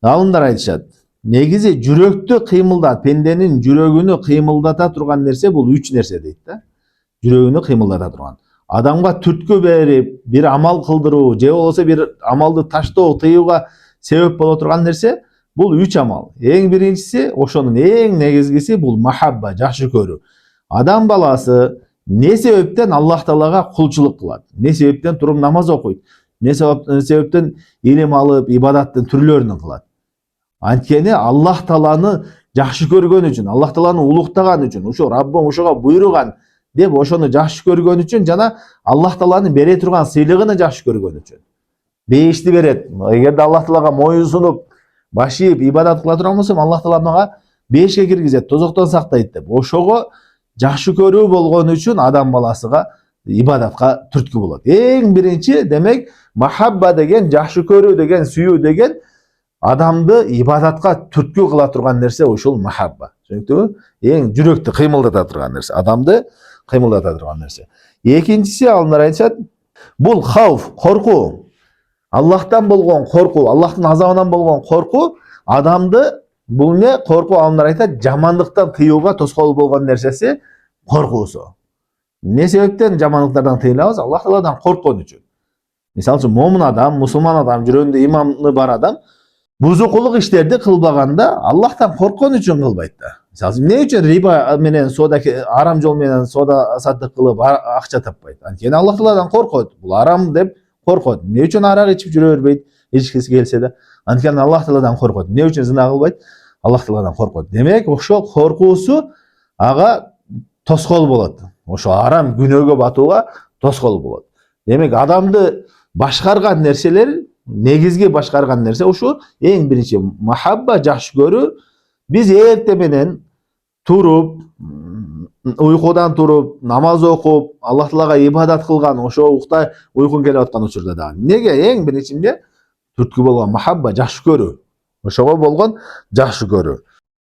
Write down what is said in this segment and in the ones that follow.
Алымдар айтышат. Негизи жүрөктү кыймылдат, пенденин жүрөгүнү кыймылдата турган нерсе бул үч нерсе дейт да. Жүрөгүнү кыймылдата турган. Адамга түрткү берип, бир амал кылдыруу, же болбосо бир амалды таштоо, тыюуга себеп боло турган нерсе бул үч амал. Эң биринчиси, ошонун эң негизгиси бул махабба, жакшы көрүү. Адам баласы не себептен Аллах Таалага кулчулук кылат? Не себептен туруп намаз окуйт? Не себептен илим алып, ибадаттын түрлөрүн кылат? Анткени Аллах Тааланы жакшы көргөн үчүн, Аллах Тааланы улуктаган үчүн, ошо Раббым ошого буйруган деп ошону жакшы көргөн үчүн жана Аллах Тааланын бере турган сыйлыгын жакшы көргөн үчүн. Бейишти берет. Эгерде Аллах Таалага моюн сунуп, баш ийип ибадат кыла турган болсом, Аллах Таала мага бейишке киргизет, тозоктон сактайт деп. Ошого жакшы көрүү болгон үчүн адам баласыга ибадатка түрткү болот. Эң биринчи, демек, махабба деген, жакшы көрүү деген, сүйүү деген адамды ибадатка түрткү кыла турган нерсе ушул махабба. Түшүнүктүбү? Эң жүрөктү кыймылдата турган нерсе, адамды кыймылдата турган нерсе. Экинчиси, алымдар айтышат, бул хауф, коркуу. Аллахтан болгон коркуу, Аллахтын азабынан болгон коркуу адамды, бул не? Коркуу, алымдар айтат, жамандыктан тыюуга тоскоол болгон нерсеси коркуусу. Не себептен жамандыктардан тыйылабыз? Аллах Тааладан корккон үчүн. Мисалы үчүн, момун адам, мусулман адам, жүрөгүндө иманы бар адам бузукулук иштерди кылбаганда Аллахтан корккон үчүн кылбайт да. Мисалы үчүн, эмне үчүн риба менен сода, арам жол менен сода саттык кылып акча таппайт? Анткени Аллах Тааладан коркот. Бул арам деп коркот. Эмне үчүн арак ичип жүрө бербейт? Ичкиси келсе да. Анткени Аллах Тааладан коркот. Эмне үчүн зына кылбайт? Аллах Тааладан коркот. Демек, ошол коркуусу ага тоскоол болот. Ошо арам күнөөгө батууга тоскоол болот. Демек, адамды башкарган нерселер, негизги башкарган нерсе ушу эң биринчи махабба, жакшы көрүү. Биз эрте менен туруп, уйкудан туруп, намаз окуп, Аллах Таалага ибадат кылган, ошо уктай уйкун келип аткан учурда дагы. Неге? Эң биринчи эмне? Түрткү болгон махабба, жакшы көрүү. Ошого болгон жакшы көрүү.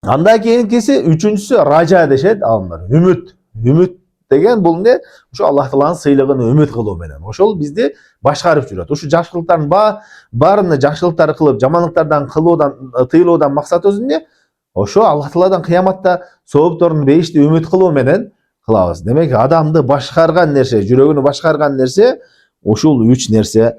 Андан кийинкиси, үчүнчүсү ража дешет алымдар. Үмүт. Үмүт деген бул не? Ошо Аллах Тааланын сыйлыгын үмүт кылуу менен. Ошол бизди башкарып жүрөт. Ушу жакшылыктардын баарыны жакшылыктар кылып, жамандыктардан тыйылуудан максат өзү эмне? Ошо Аллах Тааладан кыяматта соопторун бейишти үмүт кылуу менен кылабыз. Демек, адамды башкарган нерсе, жүрөгүнү башкарган нерсе ушул үч нерсе